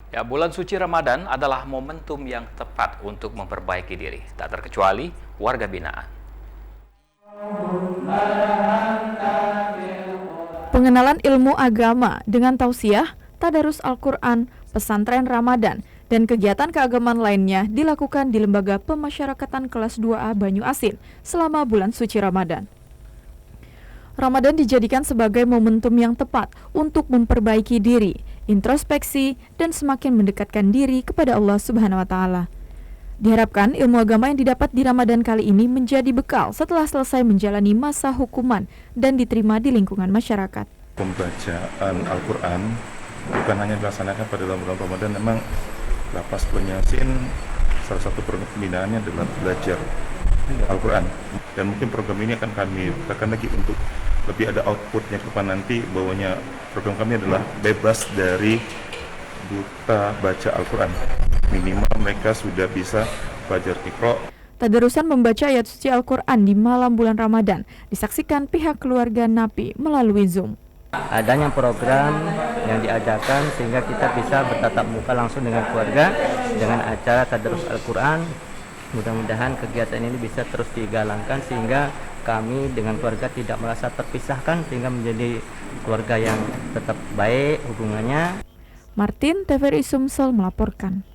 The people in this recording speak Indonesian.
Ya, bulan suci Ramadan adalah momentum yang tepat untuk memperbaiki diri, tak terkecuali warga binaan. Pengenalan ilmu agama dengan tausiah, tadarus Al-Quran, pesantren Ramadan, dan kegiatan keagamaan lainnya dilakukan di Lembaga Pemasyarakatan Kelas 2A Banyu Asin selama bulan suci Ramadan. Ramadan dijadikan sebagai momentum yang tepat untuk memperbaiki diri, introspeksi, dan semakin mendekatkan diri kepada Allah Subhanahu wa Ta'ala. Diharapkan ilmu agama yang didapat di Ramadan kali ini menjadi bekal setelah selesai menjalani masa hukuman dan diterima di lingkungan masyarakat. Pembacaan Al-Quran bukan hanya dilaksanakan pada bulan Ramadan, memang Lapas Banyu Asin salah satu program pembinaannya adalah belajar Al-Quran, dan mungkin program ini akan kami tekan lagi untuk lebih ada outputnya ke depan nanti, bahwanya program kami adalah bebas dari buta baca Al-Quran. Minimal mereka sudah bisa belajar Iqra. Tadarusan membaca ayat suci Al-Quran di malam bulan Ramadan disaksikan pihak keluarga Napi melalui Zoom. Adanya program yang diadakan sehingga kita bisa bertatap muka langsung dengan keluarga dengan acara tadarus Al-Quran. Mudah-mudahan kegiatan ini bisa terus digalangkan sehingga kami dengan keluarga tidak merasa terpisahkan, sehingga menjadi keluarga yang tetap baik hubungannya. Martin, TVRI Sumsel melaporkan.